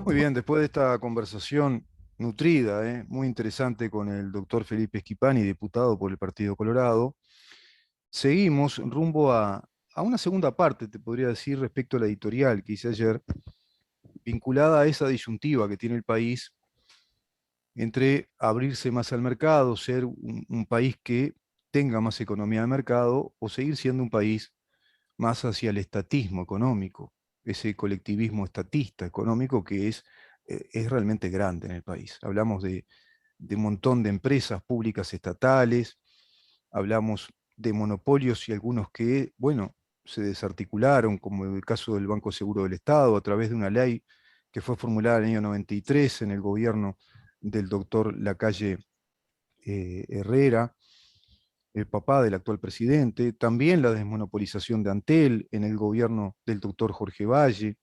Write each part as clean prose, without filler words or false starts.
Muy bien, después de esta conversación nutrida, muy interesante con el doctor Felipe Esquipani, diputado por el Partido Colorado, seguimos rumbo a una segunda parte, te podría decir, respecto a la editorial que hice ayer, vinculada a esa disyuntiva que tiene el país entre abrirse más al mercado, ser un país que tenga más economía de mercado o seguir siendo un país más hacia el estatismo económico, ese colectivismo estatista económico que es realmente grande en el país. Hablamos de un montón de empresas públicas estatales, hablamos de monopolios y algunos que, bueno, se desarticularon, como el caso del Banco Seguro del Estado, a través de una ley que fue formulada en el año 93 en el gobierno del doctor Lacalle Herrera, el papá del actual presidente, también la desmonopolización de Antel en el gobierno del doctor Jorge Valle,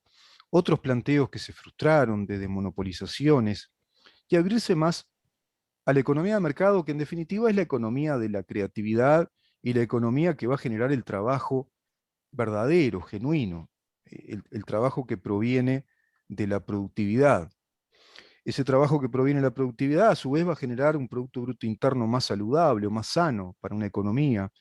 otros planteos que se frustraron de desmonopolizaciones y abrirse más a la economía de mercado, que en definitiva es la economía de la creatividad y la economía que va a generar el trabajo verdadero, genuino, el trabajo que proviene de la productividad. Ese trabajo que proviene de la productividad a su vez va a generar un Producto Bruto Interno más saludable o más sano para una economía,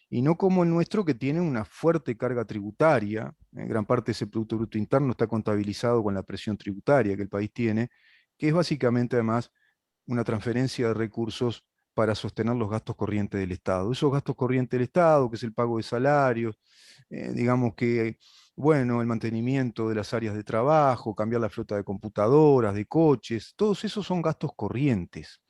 y no como el nuestro que tiene una fuerte carga tributaria. Gran parte de ese Producto Bruto Interno está contabilizado con la presión tributaria que el país tiene, que es básicamente además una transferencia de recursos para sostener los gastos corrientes del Estado. Esos gastos corrientes del Estado, que es el pago de salarios, digamos que, bueno, el mantenimiento de las áreas de trabajo, cambiar la flota de computadoras, de coches, todos esos son gastos corrientes.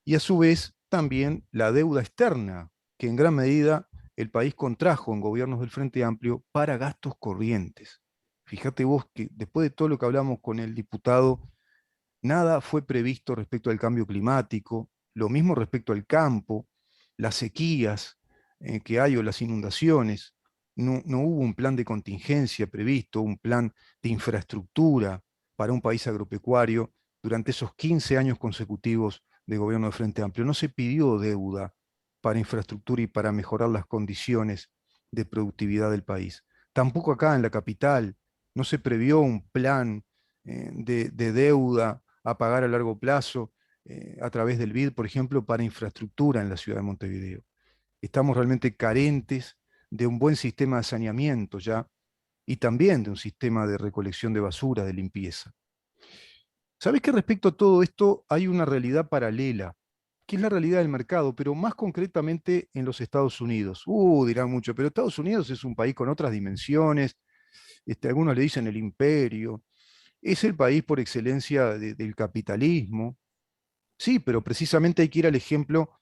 Y a su vez también la deuda externa, que en gran medida el país contrajo en gobiernos del Frente Amplio para gastos corrientes. Fíjate vos que después de todo lo que hablamos con el diputado, nada fue previsto respecto al cambio climático, lo mismo respecto al campo, las sequías que hay o las inundaciones. No hubo un plan de contingencia previsto, un plan de infraestructura para un país agropecuario durante esos 15 años consecutivos de gobierno de Frente Amplio. No se pidió deuda para infraestructura y para mejorar las condiciones de productividad del país. Tampoco acá en la capital no se previó un plan de deuda a pagar a largo plazo a través del BID, por ejemplo, para infraestructura en la ciudad de Montevideo. Estamos realmente carentes de un buen sistema de saneamiento ya y también de un sistema de recolección de basura, de limpieza. ¿Sabés que respecto a todo esto hay una realidad paralela, que es la realidad del mercado, pero más concretamente en los Estados Unidos? Dirán mucho, pero Estados Unidos es un país con otras dimensiones, algunos le dicen el imperio, es el país por excelencia del capitalismo. Sí, pero precisamente hay que ir al ejemplo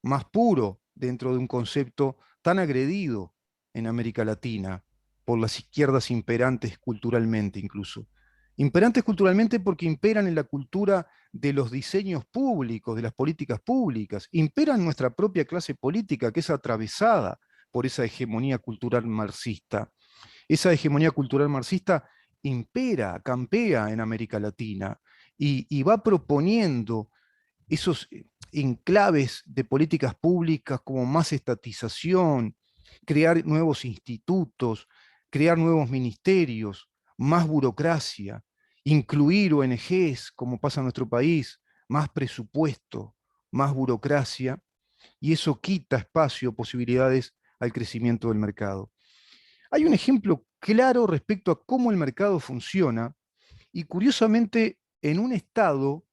más puro dentro de un concepto tan agredido en América Latina por las izquierdas imperantes culturalmente incluso. Imperantes culturalmente porque imperan en la cultura de los diseños públicos, de las políticas públicas, imperan nuestra propia clase política que es atravesada por esa hegemonía cultural marxista. Esa hegemonía cultural marxista impera, campea en América Latina y va proponiendo esos enclaves de políticas públicas como más estatización, crear nuevos institutos, crear nuevos ministerios, más burocracia, incluir ONGs, como pasa en nuestro país, más presupuesto, más burocracia, y eso quita espacio, posibilidades al crecimiento del mercado. Hay un ejemplo claro respecto a cómo el mercado funciona, y curiosamente en un estado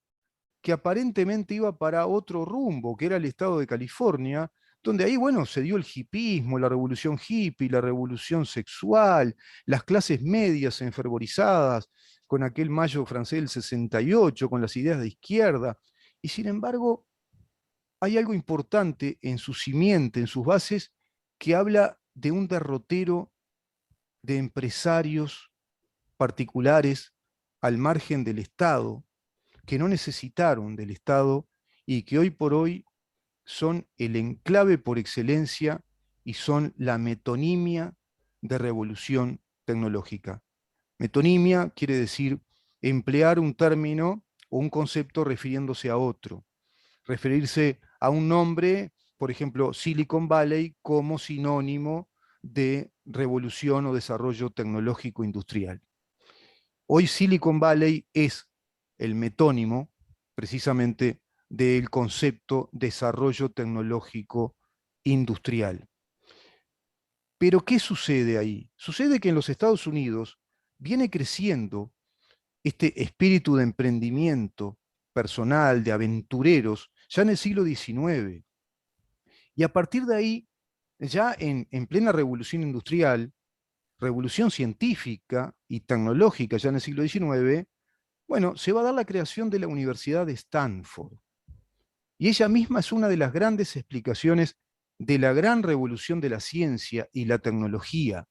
que aparentemente iba para otro rumbo, que era el estado de California, donde ahí, bueno, se dio el hipismo, la revolución hippie, la revolución sexual, las clases medias enfervorizadas con aquel mayo francés del 68, con las ideas de izquierda. Y sin embargo, hay algo importante en su simiente, en sus bases, que habla de un derrotero de empresarios particulares al margen del Estado, que no necesitaron del Estado y que hoy por hoy son el enclave por excelencia y son la metonimia de revolución tecnológica. Metonimia quiere decir emplear un término o un concepto refiriéndose a otro, referirse a un nombre, por ejemplo, Silicon Valley, como sinónimo de revolución o desarrollo tecnológico industrial. Hoy Silicon Valley es el metónimo precisamente del concepto desarrollo tecnológico industrial. Pero ¿qué sucede ahí? Sucede que en los Estados Unidos viene creciendo este espíritu de emprendimiento personal, de aventureros, ya en el siglo XIX. Y a partir de ahí, ya en plena revolución industrial, revolución científica y tecnológica ya en el siglo XIX, bueno, se va a dar la creación de la Universidad de Stanford. Y ella misma es una de las grandes explicaciones de la gran revolución de la ciencia y la tecnología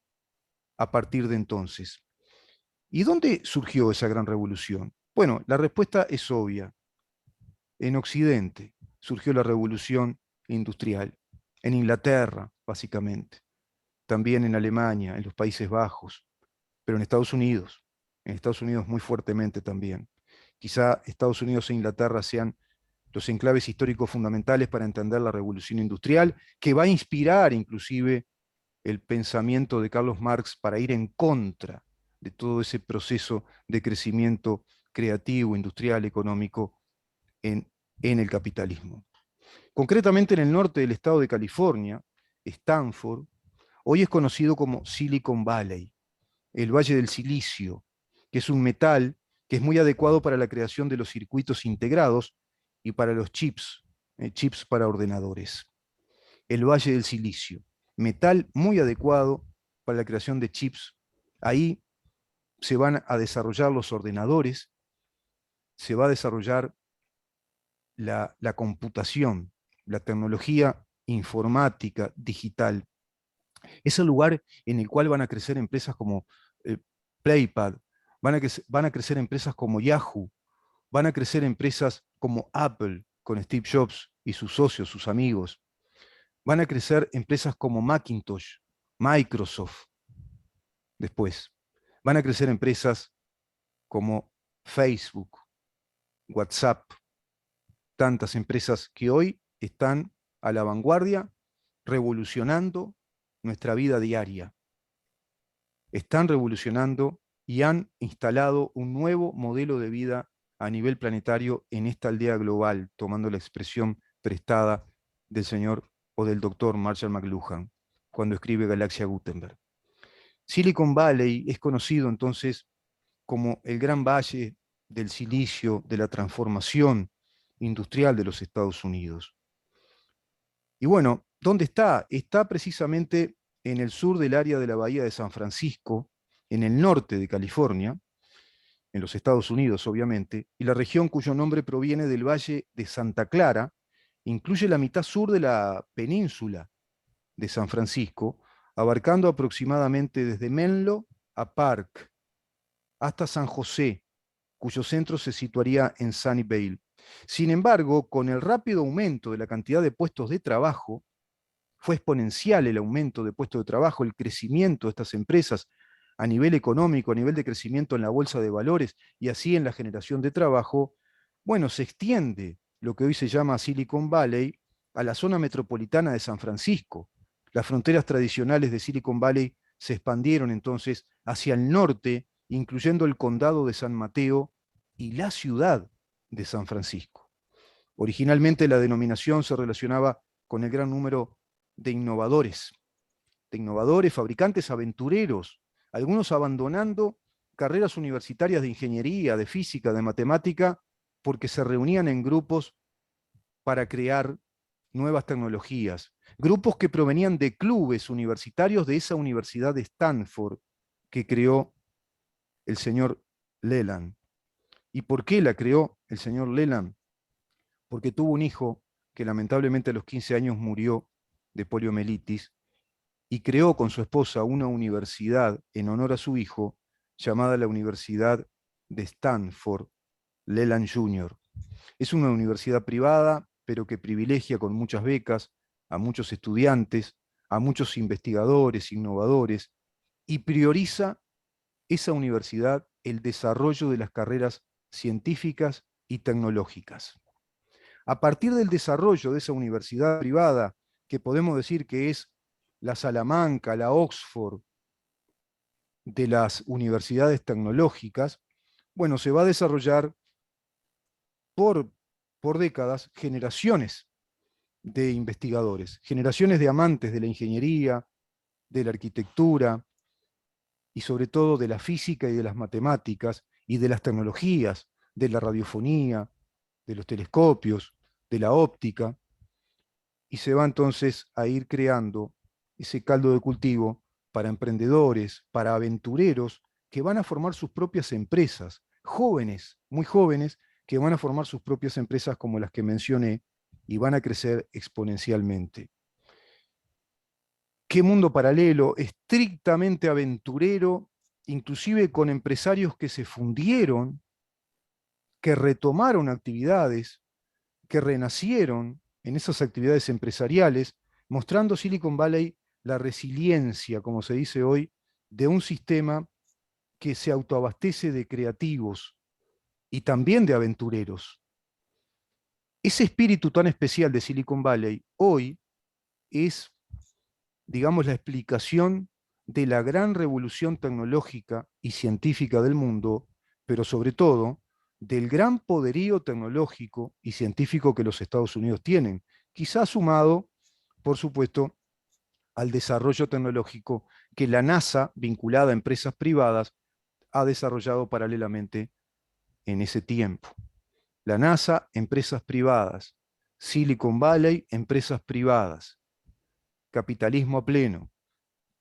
a partir de entonces. ¿Y dónde surgió esa gran revolución? Bueno, la respuesta es obvia. En Occidente surgió la revolución industrial, en Inglaterra, básicamente, también en Alemania, en los Países Bajos, pero en Estados Unidos muy fuertemente también. Quizá Estados Unidos e Inglaterra sean los enclaves históricos fundamentales para entender la revolución industrial, que va a inspirar inclusive el pensamiento de Carlos Marx para ir en contra de todo ese proceso de crecimiento creativo, industrial, económico en, en el capitalismo. Concretamente en el norte del estado de California, Stanford, hoy es conocido como Silicon Valley, el Valle del Silicio, que es un metal que es muy adecuado para la creación de los circuitos integrados y para los chips, chips para ordenadores. El Valle del Silicio, metal muy adecuado para la creación de chips. Ahí se van a desarrollar los ordenadores, se va a desarrollar la computación, la tecnología informática, digital. Es el lugar en el cual van a crecer empresas como PlayPad, van a crecer empresas como Yahoo, van a crecer empresas como Apple, con Steve Jobs y sus socios, sus amigos. Van a crecer empresas como Macintosh, Microsoft, después. Van a crecer empresas como Facebook, WhatsApp, tantas empresas que hoy están a la vanguardia, revolucionando nuestra vida diaria. Están revolucionando y han instalado un nuevo modelo de vida a nivel planetario en esta aldea global, tomando la expresión prestada del señor o del doctor Marshall McLuhan cuando escribe Galaxia Gutenberg. Silicon Valley es conocido entonces como el gran valle del silicio, de la transformación industrial de los Estados Unidos. Y bueno, ¿dónde está? Está precisamente en el sur del área de la bahía de San Francisco, en el norte de California, en los Estados Unidos obviamente, y la región cuyo nombre proviene del Valle de Santa Clara, incluye la mitad sur de la península de San Francisco, abarcando aproximadamente desde Menlo a Park hasta San José, cuyo centro se situaría en Sunnyvale. Sin embargo, con el rápido aumento de la cantidad de puestos de trabajo, fue exponencial el aumento de puestos de trabajo, el crecimiento de estas empresas a nivel económico, a nivel de crecimiento en la bolsa de valores y así en la generación de trabajo, bueno, se extiende lo que hoy se llama Silicon Valley a la zona metropolitana de San Francisco. Las fronteras tradicionales de Silicon Valley se expandieron entonces hacia el norte, incluyendo el condado de San Mateo y la ciudad de San Francisco. Originalmente la denominación se relacionaba con el gran número de innovadores, fabricantes, aventureros, algunos abandonando carreras universitarias de ingeniería, de física, de matemática, porque se reunían en grupos para crear nuevas tecnologías. Grupos que provenían de clubes universitarios de esa universidad de Stanford que creó el señor Leland. ¿Y por qué la creó el señor Leland? Porque tuvo un hijo que lamentablemente a los 15 años murió de poliomielitis y creó con su esposa una universidad en honor a su hijo llamada la Universidad de Stanford, Leland Jr. Es una universidad privada, pero que privilegia con muchas becas a muchos estudiantes, a muchos investigadores, innovadores, y prioriza esa universidad el desarrollo de las carreras científicas y tecnológicas. A partir del desarrollo de esa universidad privada, que podemos decir que es la Salamanca, la Oxford, de las universidades tecnológicas, bueno, se va a desarrollar por, por décadas generaciones de investigadores, generaciones de amantes de la ingeniería, de la arquitectura y sobre todo de la física y de las matemáticas y de las tecnologías, de la radiofonía, de los telescopios, de la óptica, y se va entonces a ir creando ese caldo de cultivo para emprendedores, para aventureros que van a formar sus propias empresas, jóvenes, muy jóvenes, que van a formar sus propias empresas como las que mencioné y van a crecer exponencialmente. Qué mundo paralelo, estrictamente aventurero, inclusive con empresarios que se fundieron, que retomaron actividades, que renacieron en esas actividades empresariales, mostrando Silicon Valley la resiliencia, como se dice hoy, de un sistema que se autoabastece de creativos y también de aventureros. Ese espíritu tan especial de Silicon Valley hoy es, digamos, la explicación de la gran revolución tecnológica y científica del mundo, pero sobre todo del gran poderío tecnológico y científico que los Estados Unidos tienen, quizás sumado, por supuesto, al desarrollo tecnológico que la NASA, vinculada a empresas privadas, ha desarrollado paralelamente en ese tiempo. La NASA, empresas privadas. Silicon Valley, empresas privadas. Capitalismo a pleno.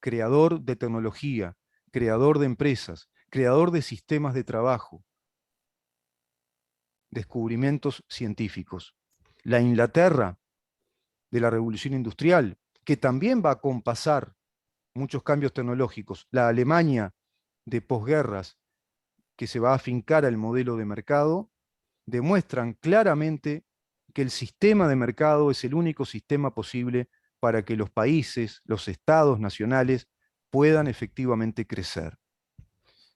Creador de tecnología, creador de empresas, creador de sistemas de trabajo, descubrimientos científicos. La Inglaterra de la Revolución Industrial, que también va a compasar muchos cambios tecnológicos. La Alemania de posguerras, que se va a afincar al modelo de mercado, demuestran claramente que el sistema de mercado es el único sistema posible para que los países, los estados nacionales, puedan efectivamente crecer.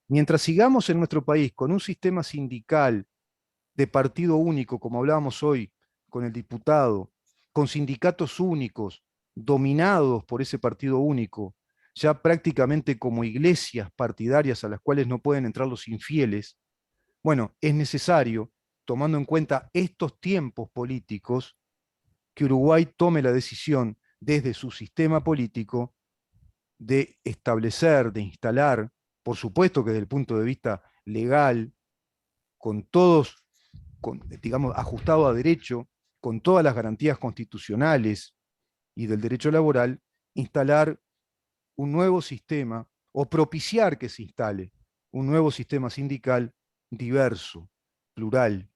Mientras sigamos en nuestro país con un sistema sindical de partido único, como hablábamos hoy con el diputado, con sindicatos únicos, dominados por ese partido único, ya prácticamente como iglesias partidarias a las cuales no pueden entrar los infieles, bueno, es necesario, tomando en cuenta estos tiempos políticos, que Uruguay tome la decisión desde su sistema político de establecer, de instalar, por supuesto que desde el punto de vista legal, con todos, digamos, ajustado a derecho, con todas las garantías constitucionales y del derecho laboral, instalar un nuevo sistema o propiciar que se instale un nuevo sistema sindical diverso, plural,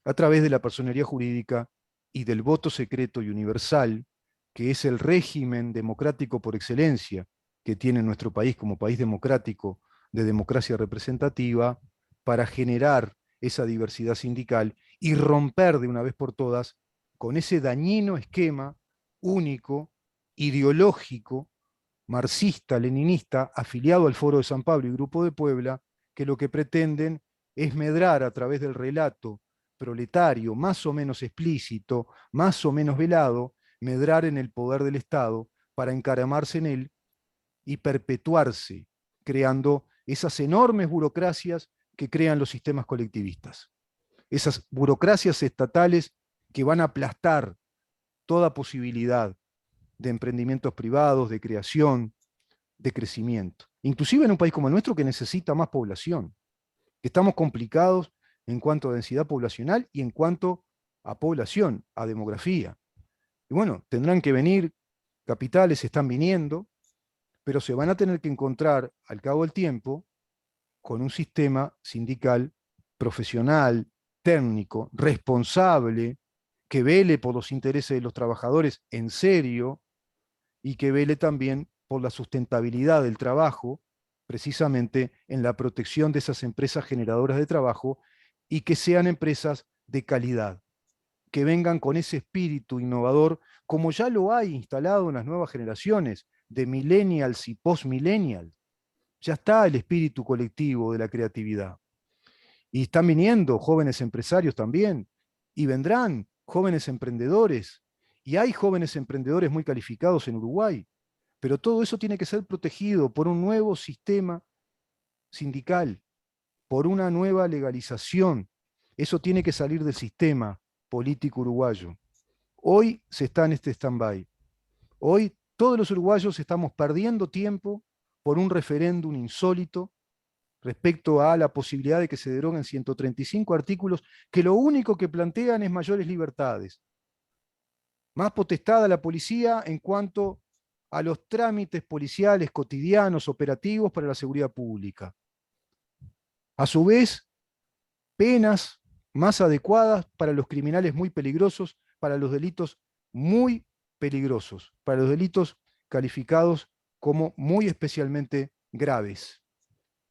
a través de la personería jurídica y del voto secreto y universal, que es el régimen democrático por excelencia que tiene nuestro país como país democrático de democracia representativa, para generar esa diversidad sindical y romper de una vez por todas con ese dañino esquema único, ideológico, marxista, leninista, afiliado al Foro de San Pablo y Grupo de Puebla, que lo que pretenden es medrar a través del relato proletario más o menos explícito, más o menos velado, medrar en el poder del Estado para encaramarse en él y perpetuarse, creando esas enormes burocracias que crean los sistemas colectivistas. Esas burocracias estatales que van a aplastar toda posibilidad de emprendimientos privados, de creación, de crecimiento. Inclusive en un país como el nuestro que necesita más población, que estamos complicados en cuanto a densidad poblacional y en cuanto a población, a demografía. Y bueno, tendrán que venir, capitales están viniendo, pero se van a tener que encontrar al cabo del tiempo con un sistema sindical profesional, técnico, responsable, que vele por los intereses de los trabajadores en serio y que vele también por la sustentabilidad del trabajo, precisamente en la protección de esas empresas generadoras de trabajo y que sean empresas de calidad, que vengan con ese espíritu innovador, como ya lo hay instalado en las nuevas generaciones de millennials y post-millennials. Ya está el espíritu colectivo de la creatividad. Y están viniendo jóvenes empresarios también, y vendrán jóvenes emprendedores, y hay jóvenes emprendedores muy calificados en Uruguay. Pero todo eso tiene que ser protegido por un nuevo sistema sindical, por una nueva legalización. Eso tiene que salir del sistema político uruguayo. Hoy se está en este stand-by. Hoy todos los uruguayos estamos perdiendo tiempo por un referéndum insólito respecto a la posibilidad de que se deroguen 135 artículos que lo único que plantean es mayores libertades. Más potestad a la policía en cuanto a los trámites policiales cotidianos, operativos para la seguridad pública. A su vez, penas más adecuadas para los criminales muy peligrosos, para los delitos muy peligrosos, para los delitos calificados como muy especialmente graves,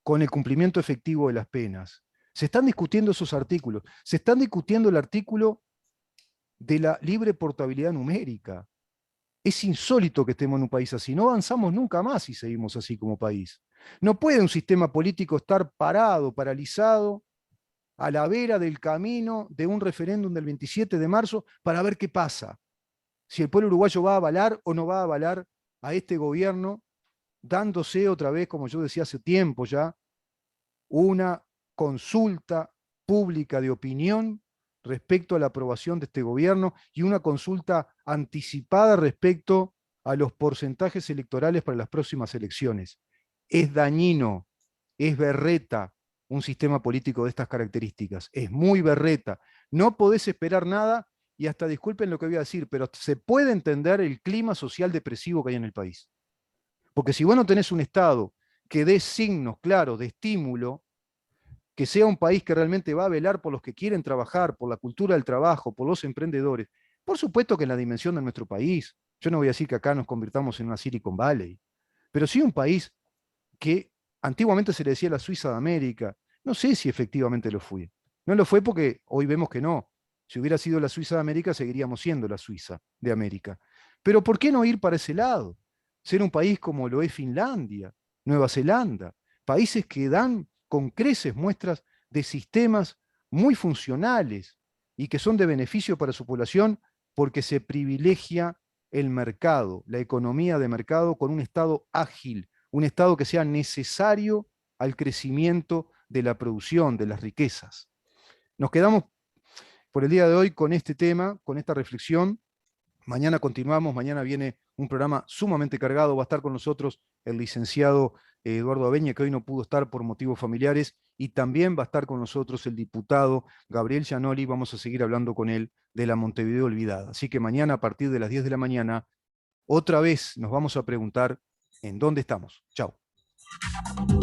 con el cumplimiento efectivo de las penas. Se están discutiendo esos artículos, se están discutiendo el artículo de la libre portabilidad numérica. Es insólito que estemos en un país así, no avanzamos nunca más si seguimos así como país. No puede un sistema político estar parado, paralizado, a la vera del camino de un referéndum del 27 de marzo para ver qué pasa. Si el pueblo uruguayo va a avalar o no va a avalar a este gobierno, dándose otra vez, como yo decía hace tiempo ya, una consulta pública de opinión respecto a la aprobación de este gobierno y una consulta anticipada respecto a los porcentajes electorales para las próximas elecciones. Es dañino, es berreta un sistema político de estas características, es muy berreta. No podés esperar nada y hasta disculpen lo que voy a decir, pero se puede entender el clima social depresivo que hay en el país. Porque si vos no tenés un Estado que dé signos claros de estímulo, que sea un país que realmente va a velar por los que quieren trabajar, por la cultura del trabajo, por los emprendedores. Por supuesto que en la dimensión de nuestro país, yo no voy a decir que acá nos convirtamos en una Silicon Valley, pero sí un país que antiguamente se le decía la Suiza de América. No sé si efectivamente lo fue. No lo fue porque hoy vemos que no. Si hubiera sido la Suiza de América, seguiríamos siendo la Suiza de América. Pero ¿por qué no ir para ese lado? Ser un país como lo es Finlandia, Nueva Zelanda, países que dan con creces muestras de sistemas muy funcionales y que son de beneficio para su población porque se privilegia el mercado, la economía de mercado con un Estado ágil, un Estado que sea necesario al crecimiento de la producción, de las riquezas. Nos quedamos por el día de hoy con este tema, con esta reflexión. Mañana continuamos, mañana viene un programa sumamente cargado, va a estar con nosotros el licenciado Eduardo Abeña, que hoy no pudo estar por motivos familiares, y también va a estar con nosotros el diputado Gabriel Gianoli, vamos a seguir hablando con él de la Montevideo olvidada. Así que mañana a partir de las 10 de la mañana, otra vez nos vamos a preguntar en dónde estamos. Chao.